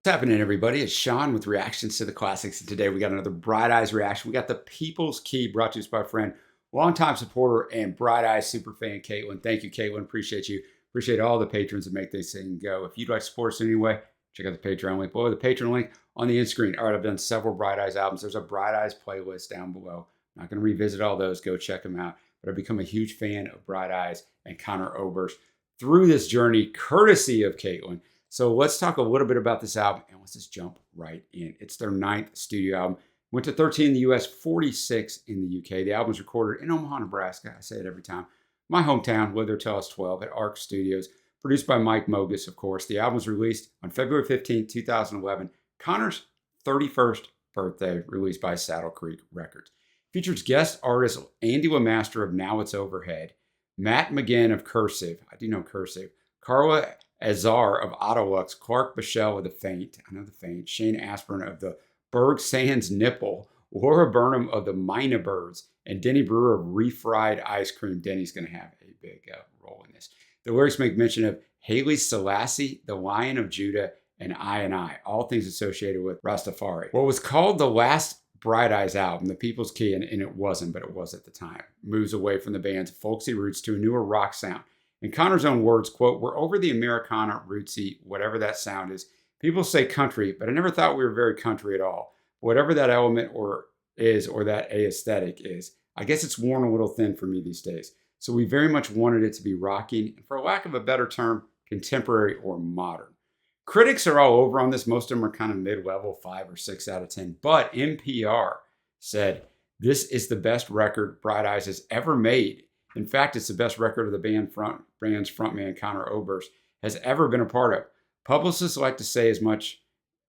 happening, everybody? It's Sean with Reactions to the Classics, and today we got another Bright Eyes reaction. We got the People's Key, brought to us by a friend, longtime supporter and Bright Eyes superfan, Caitlin. Thank you, Caitlin. Appreciate you. Appreciate all the patrons that make this thing go. If you'd like to support us in any way, check out the Patreon link below. The Patreon link on the end screen. All right, I've done several Bright Eyes albums. There's a Bright Eyes playlist down below. I'm not going to revisit all those. Go check them out. But I've become a huge fan of Bright Eyes and Conor Oberst through this journey, courtesy of Caitlin. So let's talk a little bit about this album, and let's just jump right in. It's their 9th studio album. Went to 13 in the US, 46 in the UK. The album was recorded in Omaha, Nebraska. I say it every time. My hometown, lived there till I was 12 at Arc Studios. Produced by Mike Mogus, of course. The album was released on February 15, 2011. Conor's 31st birthday, released by Saddle Creek Records. Features guest artist Andy LeMaster of Now It's Overhead, Matt McGinn of Cursive. I do know Cursive. Carla Azar of Autolux, Clark Bichelle of The Faint, I know The Faint, Shane Aspirin of the Berg Sands Nipple, Laura Burnham of the Mina Birds, and Denny Brewer of Refried Ice Cream. Denny's going to have a big role in this. The lyrics make mention of Haile Selassie, the Lion of Judah, and I, all things associated with Rastafari. What was called the last Bright Eyes album, The People's Key, and it wasn't, but it was at the time, moves away from the band's folksy roots to a newer rock sound. In Conor's own words, quote, "We're over the Americana, rootsy, whatever that sound is. People say country, but I never thought we were very country at all. Whatever that element or that aesthetic is, I guess it's worn a little thin for me these days. So we very much wanted it to be rocking, and for lack of a better term, contemporary or modern." Critics are all over on this. Most of them are kind of mid-level, 5 or 6 out of 10. But NPR said, "This is the best record Bright Eyes has ever made. In fact, it's the best record of the band's frontman, Conor Oberst, has ever been a part of. Publicists like to say as much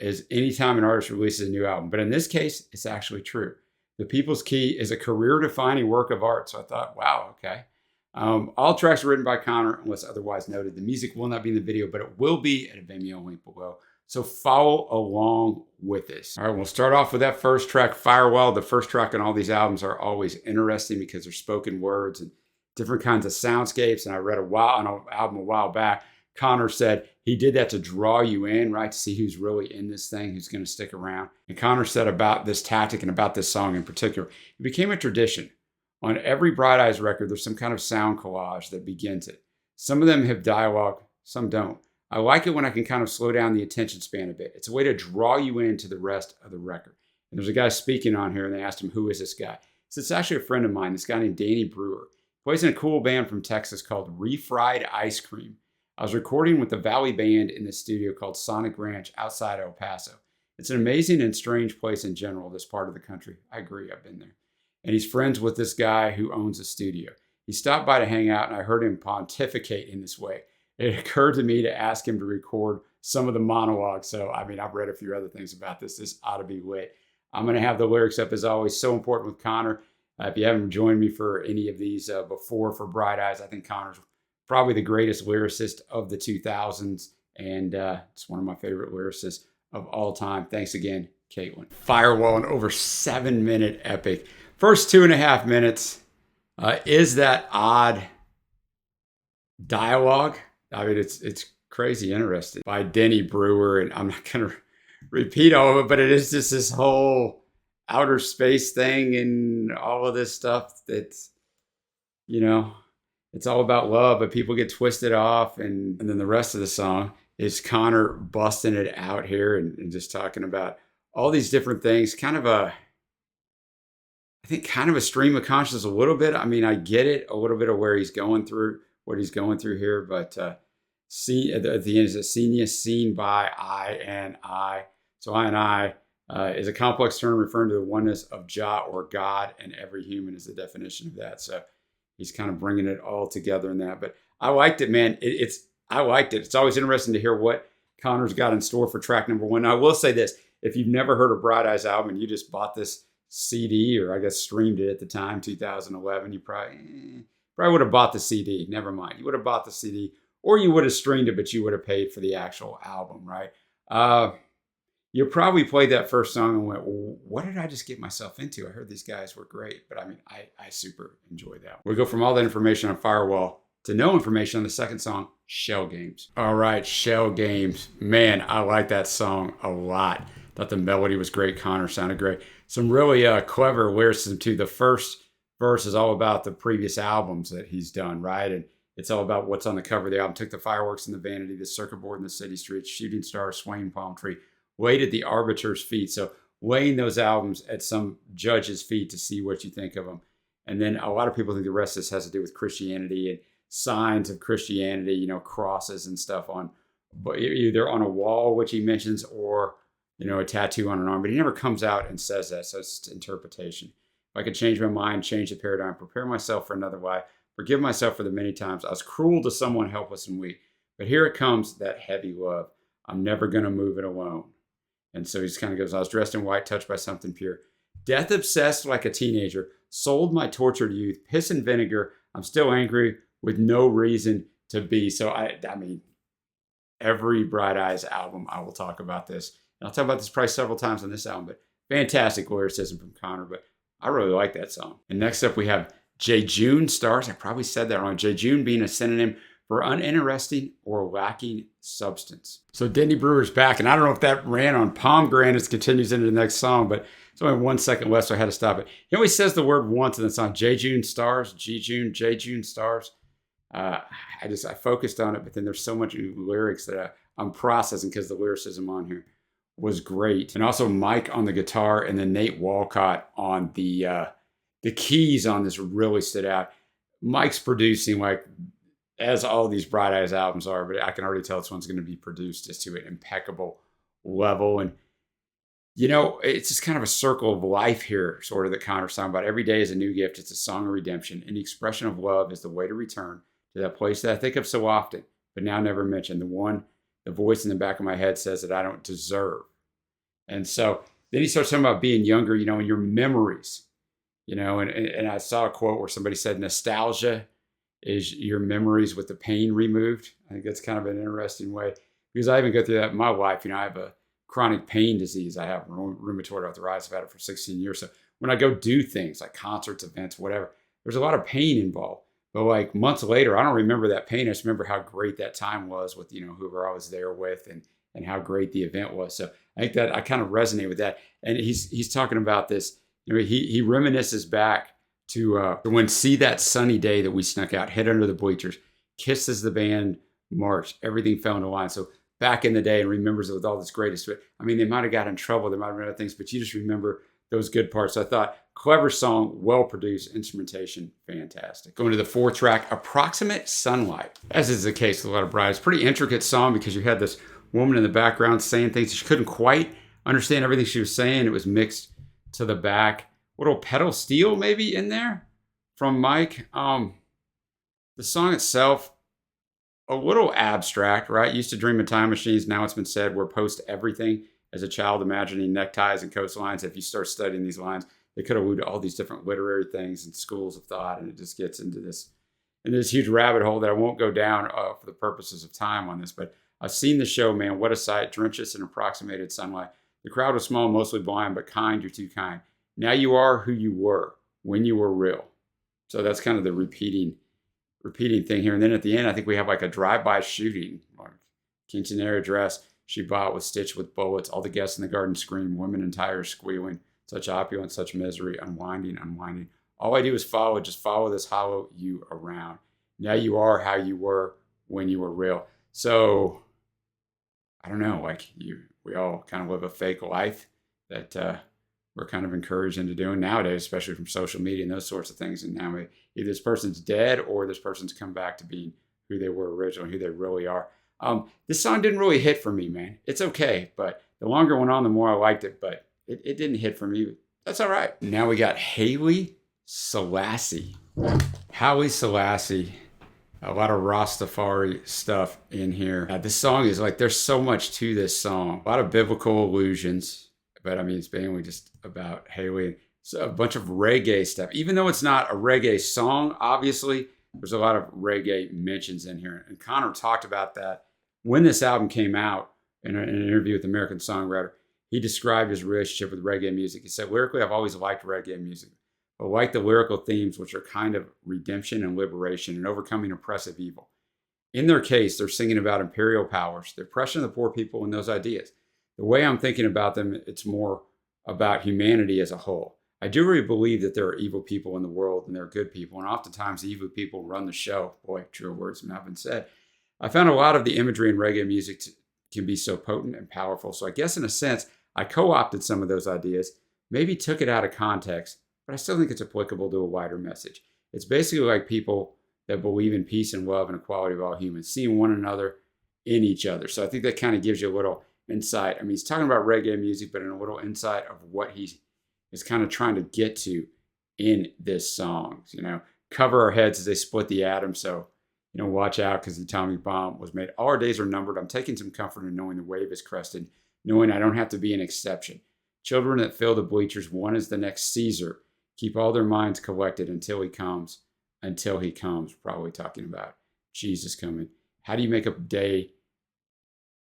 as any time an artist releases a new album, but in this case, it's actually true. The People's Key is a career-defining work of art." So I thought, wow, okay. All tracks are written by Conor, unless otherwise noted. The music will not be in the video, but it will be at a Vimeo link below. So follow along with this. All right, we'll start off with that first track, Firewall. The first track on all these albums are always interesting because they're spoken words and different kinds of soundscapes. And I read on an album a while back, Conor said he did that to draw you in, right? To see who's really in this thing, who's going to stick around. And Conor said about this tactic and about this song in particular, it became a tradition. On every Bright Eyes record, there's some kind of sound collage that begins it. Some of them have dialogue, some don't. I like it when I can kind of slow down the attention span a bit. It's a way to draw you into the rest of the record. And there's a guy speaking on here, and they asked him, who is this guy? So it's actually a friend of mine, this guy named Danny Brewer. Plays in a cool band from Texas called Refried Ice Cream. I was recording with the Valley Band in the studio called Sonic Ranch outside El Paso. It's an amazing and strange place in general, this part of the country. I agree, I've been there. And he's friends with this guy who owns a studio. He stopped by to hang out, and I heard him pontificate in this way. It occurred to me to ask him to record some of the monologues. So, I mean, I've read a few other things about this. This ought to be lit. I'm going to have the lyrics up as always. So important with Conor. If you haven't joined me for any of these before for Bright Eyes, I think Conor's probably the greatest lyricist of the 2000s. And it's one of my favorite lyricists of all time. Thanks again, Caitlin. Firewall, an over 7-minute epic. First 2.5 minutes is that odd dialogue. I mean, it's crazy interesting by Denny Brewer. And I'm not going to repeat all of it, but it is just this whole outer space thing and all of this stuff that's, you know, it's all about love, but people get twisted off. And then the rest of the song is Conor busting it out here and just talking about all these different things. Kind of a stream of consciousness a little bit. I mean, I get it, a little bit of where he's going through, what he's going through here, but see at the end is a seen by I and I. So I and I is a complex term referring to the oneness of Jah or God, and every human is the definition of that. So he's kind of bringing it all together in that. But I liked it, man. I liked it. It's always interesting to hear what Conor's got in store for track number 1. Now, I will say this. If you've never heard a Bright Eyes album and you just bought this CD, or I guess streamed it at the time, 2011, you probably would have bought the CD. Never mind. You would have bought the CD, or you would have streamed it, but you would have paid for the actual album, right? You probably played that first song and went, well, what did I just get myself into? I heard these guys were great, but I mean, I super enjoyed that. We go from all that information on Firewall to no information on the second song, Shell Games. All right, Shell Games. Man, I like that song a lot. Thought the melody was great. Connor sounded great. Some really clever lyricism too. The first verse is all about the previous albums that he's done, right? And it's all about what's on the cover of the album. Took the fireworks in the vanity, the circuit board in the city streets, shooting star, swaying palm tree, laid at the arbiter's feet. So laying those albums at some judge's feet to see what you think of them. And then a lot of people think the rest of this has to do with Christianity and signs of Christianity, you know, crosses and stuff on, but either on a wall, which he mentions, or, you know, a tattoo on an arm. But he never comes out and says that. So it's just interpretation. If I could change my mind, change the paradigm, prepare myself for another life, forgive myself for the many times I was cruel to someone helpless and weak. But here it comes, that heavy love. I'm never going to move it alone. And so he just kind of goes, I was dressed in white, touched by something pure. Death obsessed like a teenager, sold my tortured youth, piss and vinegar. I'm still angry with no reason to be. So I mean, every Bright Eyes album, I will talk about this. And I'll talk about this probably several times on this album, but fantastic lyricism from Connor. But I really like that song. And next up we have Jejune Stars. I probably said that wrong. Jejune being a synonym for uninteresting or lacking substance. So Denny Brewer's back, and I don't know if that ran on Pomegranates continues into the next song, but it's only 1 second left, so I had to stop it. He always says the word once in the song, Jejune Stars, Jejune Stars. I focused on it, but then there's so much lyrics that I'm processing because the lyricism on here was great. And also Mike on the guitar, and then Nate Walcott on the keys on this really stood out. Mike's producing like, as all these Bright Eyes albums are, but I can already tell this one's going to be produced just to an impeccable level. And, you know, it's just kind of a circle of life here, sort of, that Connor's talking about. Every day is a new gift. It's a song of redemption. And the expression of love is the way to return to that place that I think of so often, but now never mention. The voice in the back of my head says that I don't deserve. And so then he starts talking about being younger, you know, and your memories, you know, and I saw a quote where somebody said, nostalgia is your memories with the pain removed. I think that's kind of an interesting way, because I even go through that in my life. You know, I have a chronic pain disease. I have rheumatoid arthritis. I've had it for 16 years. So when I go do things like concerts, events, whatever, there's a lot of pain involved. But like months later, I don't remember that pain. I just remember how great that time was with, you know, whoever I was there with, and how great the event was. So I think that I kind of resonate with that. And he's talking about this, you know, he reminisces back to when See That Sunny Day that we snuck out, hid under the bleachers, kissed as the band marched, everything fell into line. So back in the day, and remembers it with all this greatest. I mean, they might have got in trouble, they might have run out of things, but you just remember those good parts. So I thought, clever song, well produced, instrumentation, fantastic. Going to the fourth track, Approximate Sunlight. As is the case with a lot of Brides, pretty intricate song, because you had this woman in the background saying things she couldn't quite understand everything she was saying. It was mixed to the back. Little pedal steel maybe in there from Mike. The song itself, a little abstract, right? Used to dream of time machines. Now it's been said we're post everything. As a child, imagining neckties and coastlines. If you start studying these lines, they could allude to all these different literary things and schools of thought, and it just gets into this huge rabbit hole that I won't go down for the purposes of time on this. But I've seen the show, man. What a sight! Drenched us in approximated sunlight. The crowd was small, mostly blind, but kind. You're too kind. Now you are who you were when you were real. So that's kind of the repeating thing here. And then at the end, I think we have like a drive-by shooting. Like quinceanera dress she bought was stitched with bullets. All the guests in the garden scream. Women in tires squealing. Such opulence, such misery. Unwinding, unwinding. All I do is follow. Just follow this hollow you around. Now you are how you were when you were real. So I don't know. Like we all kind of live a fake life that we're kind of encouraged into doing nowadays, especially from social media and those sorts of things. And now either this person's dead or this person's come back to being who they were originally, who they really are. This song didn't really hit for me, man. It's okay, but the longer it went on, the more I liked it, but it didn't hit for me. That's all right. Now we got Haile Selassie. Haile Selassie. A lot of Rastafari stuff in here. This song is like, there's so much to this song. A lot of biblical allusions, but I mean, it's mainly just about Haile. So a bunch of reggae stuff. Even though it's not a reggae song, obviously, there's a lot of reggae mentions in here. And Connor talked about that when this album came out in an interview with American Songwriter. He described his relationship with reggae music. He said, lyrically, I've always liked reggae music, but like the lyrical themes, which are kind of redemption and liberation and overcoming oppressive evil. In their case, they're singing about imperial powers, the oppression of the poor people, and those ideas. The way I'm thinking about them, it's more about humanity as a whole. I do really believe that there are evil people in the world and there are good people, and oftentimes evil people run the show. Boy, true words have not been said. I found a lot of the imagery in reggae music can be so potent and powerful. So I guess in a sense, I co-opted some of those ideas, maybe took it out of context, but I still think it's applicable to a wider message. It's basically like people that believe in peace and love and equality of all humans, seeing one another in each other. So I think that kind of gives you a little insight. I mean, he's talking about reggae music, but in a little insight of what he is kind of trying to get to in this song. You know, cover our heads as they split the atom. So, you know, watch out because the atomic bomb was made. All our days are numbered. I'm taking some comfort in knowing the wave is crested, knowing I don't have to be an exception. Children that fill the bleachers, one is the next Caesar. Keep all their minds collected until he comes. Until he comes, probably talking about Jesus coming. How do you make a day?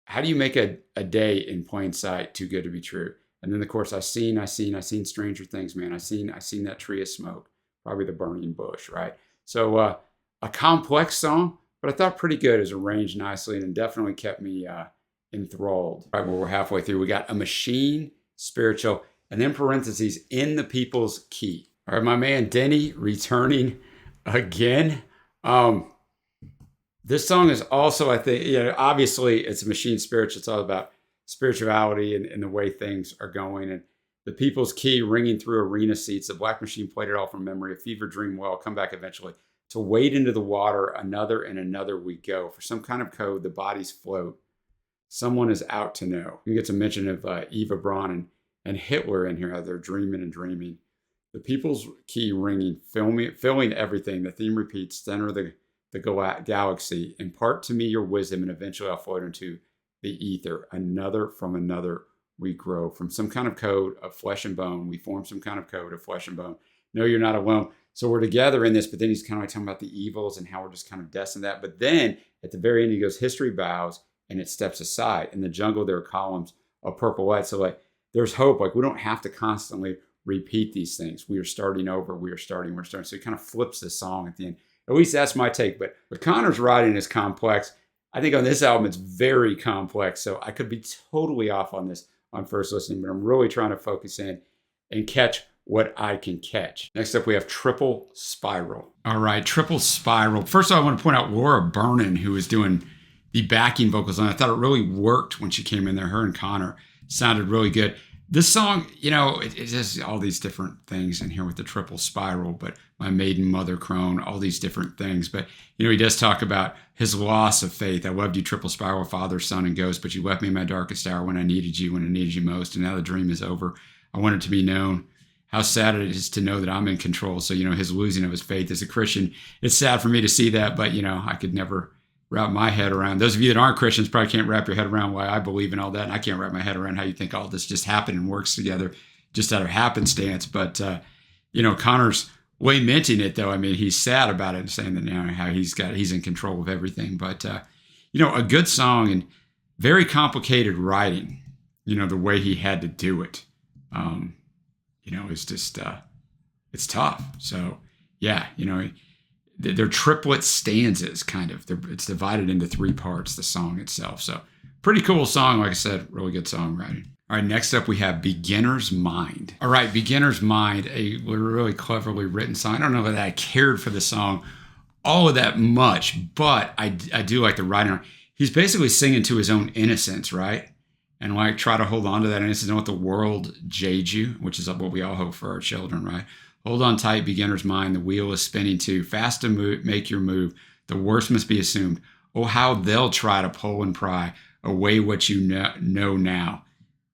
How do you make a day in plain sight too good to be true? And then of course, I seen stranger things, man. I seen that tree of smoke, probably the burning bush, right? So a complex song, but I thought pretty good. It was arranged nicely and definitely kept me enthralled. Right, well, we're halfway through. We got a machine, spiritual, and then parentheses, in the people's key. All right, my man Denny returning again. This song is also, I think, you know, obviously it's a machine spiritual. It's all about spirituality and the way things are going. And the people's key ringing through arena seats. The Black Machine played it all from memory. A fever dream well, come back eventually. To wade into the water, another and another we go. For some kind of code, the bodies float. Someone is out to know. You get some mention of Eva Braun and Hitler in here. They're dreaming and dreaming. The people's key ringing, filling everything. The theme repeats, center of the galaxy. Impart to me your wisdom, and eventually I'll float into the ether. Another from another we grow. From some kind of code of flesh and bone, we form some kind of code of flesh and bone. No, you're not alone. So we're together in this, but then he's kind of like talking about the evils and how we're just kind of destined that. But then at the very end, he goes, history bows and it steps aside. In the jungle, there are columns of purple light. So like there's hope. Like we don't have to constantly repeat these things. We are starting over. We're starting. So he kind of flips the song at the end. At least that's my take. But Connor's writing is complex. I think on this album, it's very complex. So I could be totally off on this on first listening, but I'm really trying to focus in and catch what I can catch. Next up, we have Triple Spiral. All right, Triple Spiral. First of all, I want to point out Laura Bernin, who was doing the backing vocals on it. I thought it really worked when she came in there. Her and Connor sounded really good. This song, you know, it has all these different things in here with the triple spiral, but my maiden mother crone, all these different things. But, you know, he does talk about his loss of faith. I loved you, triple spiral, Father, Son, and Ghost, but you left me in my darkest hour when I needed you most. And now the dream is over. I want it to be known how sad it is to know that I'm in control. So, you know, his losing of his faith as a Christian, it's sad for me to see that, but, you know, I could never wrap my head around. Those of you that aren't Christians probably can't wrap your head around why I believe in all that. And I can't wrap my head around how you think all this just happened and works together just out of happenstance. But, you know, Connor's lamenting it, though. I mean, he's sad about it and saying that now how he's in control of everything. But, you know, a good song and very complicated writing, you know, the way he had to do it, you know, is just, it's tough. So, yeah, you know, they're triplet stanzas, kind of. It's divided into three parts, the song itself. So pretty cool song. Like I said, really good songwriting. All right, next up we have Beginner's Mind. All right, Beginner's Mind, a really cleverly written song. I don't know that I cared for the song all of that much, but I do like the writing. He's basically singing to his own innocence, right? And like try to hold on to that innocence. Don't let the world jade you, which is what we all hope for our children, right? Hold on tight, beginner's mind. The wheel is spinning too fast to make your move. The worst must be assumed. Oh, how they'll try to pull and pry away what you know now.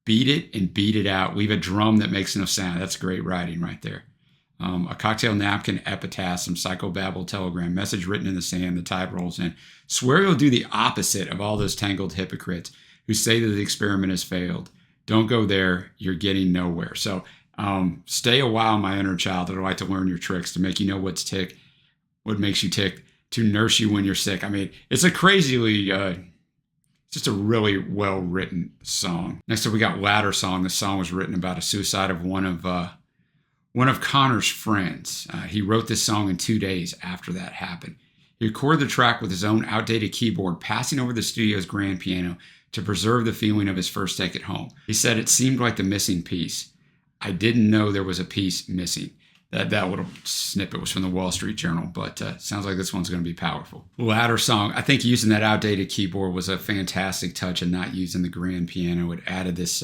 Beat it and beat it out. Leave a drum that makes no sound. That's great writing right there. A cocktail napkin, epitaph, some psychobabble telegram, message written in the sand, the tide rolls in. Swear you'll do the opposite of all those tangled hypocrites who say that the experiment has failed. Don't go there. You're getting nowhere. So, stay a while, my inner child. I'd like to learn your tricks to make you know what makes you tick, to nurse you when you're sick. I mean, it's a crazily, just a really well-written song. Next up, we got Ladder Song. This song was written about a suicide of one one of Connor's friends. He wrote this song in 2 days after that happened. He recorded the track with his own outdated keyboard, passing over the studio's grand piano to preserve the feeling of his first take at home. He said, "It seemed like the missing piece. I didn't know there was a piece missing." That little snippet was from the Wall Street Journal, but sounds like this one's going to be powerful. Ladder song. I think using that outdated keyboard was a fantastic touch, and not using the grand piano. It added this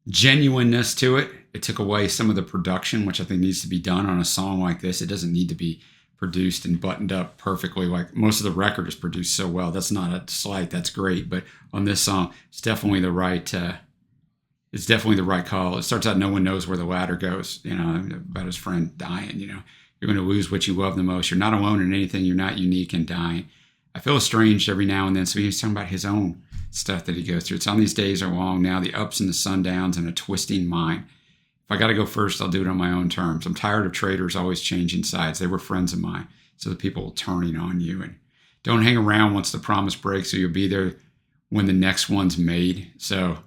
genuineness to it. It took away some of the production, which I think needs to be done on a song like this. It doesn't need to be produced and buttoned up perfectly. Like most of the record is produced so well. That's not a slight. That's great. But on this song, it's definitely the right call. It starts out, no one knows where the ladder goes, about his friend dying. You're going to lose what you love the most. You're not alone in anything. You're not unique in dying. I feel estranged every now and then. So he's talking about his own stuff that he goes through. It's on these days are long now, the ups and the sundowns and a twisting mind. If I got to go first, I'll do it on my own terms. I'm tired of traitors always changing sides. They were friends of mine. So the people turning on you, and don't hang around once the promise breaks, or you'll be there when the next one's made. So,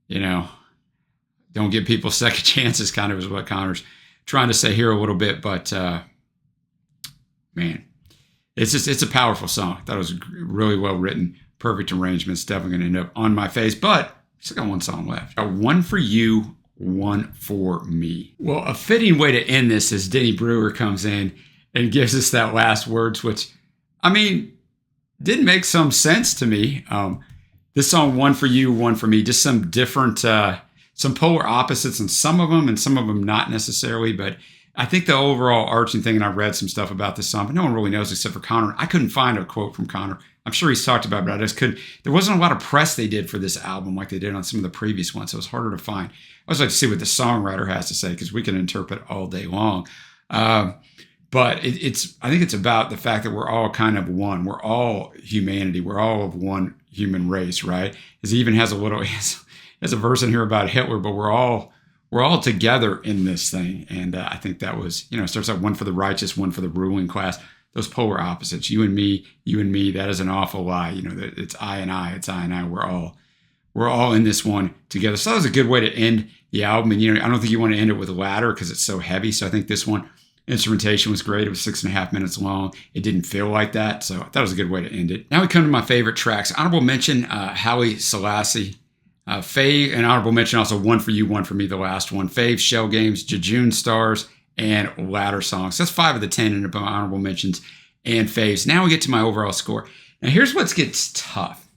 don't give people second chances, kind of is what Connor's trying to say here a little bit. But man, it's a powerful song. I thought it was really well written, perfect arrangement. It's definitely going to end up on my face, but still got one song left. Got One for You, One for Me. Well, a fitting way to end this is Denny Brewer comes in and gives us that last words, which, didn't make some sense to me. This song, One for You, One for Me, just some different, some polar opposites in some of them, and some of them not necessarily. But I think the overall arching thing, and I've read some stuff about this song, but no one really knows except for Connor. I couldn't find a quote from Connor. I'm sure he's talked about it, but I just couldn't. There wasn't a lot of press they did for this album like they did on some of the previous ones, so it was harder to find. I always like to see what the songwriter has to say, because we can interpret all day long. But I think it's about the fact that we're all kind of one. We're all humanity. We're all of one human race, right? It even has a verse in here about Hitler, but we're all together in this thing. And I think that was, it starts out one for the righteous, one for the ruling class. Those polar opposites, you and me, that is an awful lie. It's I and I, it's I and I. We're all in this one together. So that was a good way to end the album. And, I don't think you want to end it with a ladder because it's so heavy. So I think this one, instrumentation was great. It was 6.5 minutes long. It didn't feel like that. So I thought it was a good way to end it. Now we come to my favorite tracks. Honorable mention, Haile Selassie. Fave, and honorable mention also One for You, One for Me, the last one. Fave, Shell Games, Jejune Stars, and Ladder Songs. That's 5 of the 10 in honorable mentions and faves. Now we get to my overall score. Now here's what gets tough.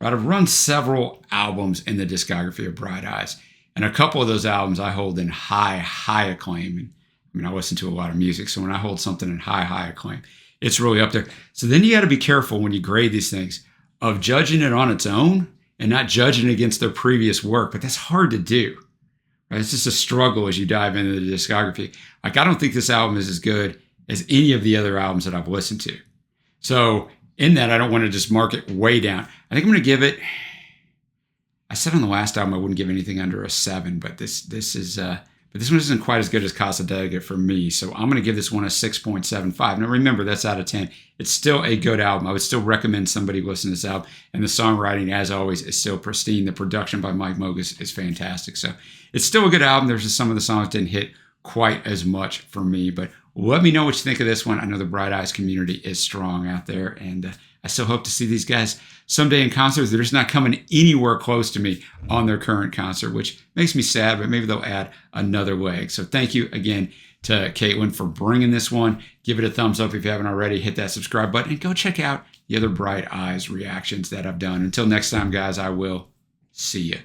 Right, I've run several albums in the discography of Bright Eyes, and a couple of those albums I hold in high acclaim. And I listen to a lot of music, so when I hold something in high acclaim, it's really up there. So then you got to be careful when you grade these things of judging it on its own and not judging against their previous work. But that's hard to do. Right? It's just a struggle as you dive into the discography. Like, I don't think this album is as good as any of the other albums that I've listened to. So in that, I don't want to just mark it way down. I think I'm going to give it, I said on the last album I wouldn't give anything under a 7, but this one isn't quite as good as Casadega for me. So I'm going to give this one a 6.75. Now remember, that's out of 10. It's still a good album. I would still recommend somebody listen to this album. And the songwriting, as always, is still pristine. The production by Mike Mogus is fantastic. So it's still a good album. There's just some of the songs didn't hit quite as much for me. But let me know what you think of this one. I know the Bright Eyes community is strong out there. And I still hope to see these guys someday in concert. They're just not coming anywhere close to me on their current concert, which makes me sad, but maybe they'll add another leg. So thank you again to Caitlin for bringing this one. Give it a thumbs up if you haven't already. Hit that subscribe button and go check out the other Bright Eyes reactions that I've done. Until next time, guys, I will see you.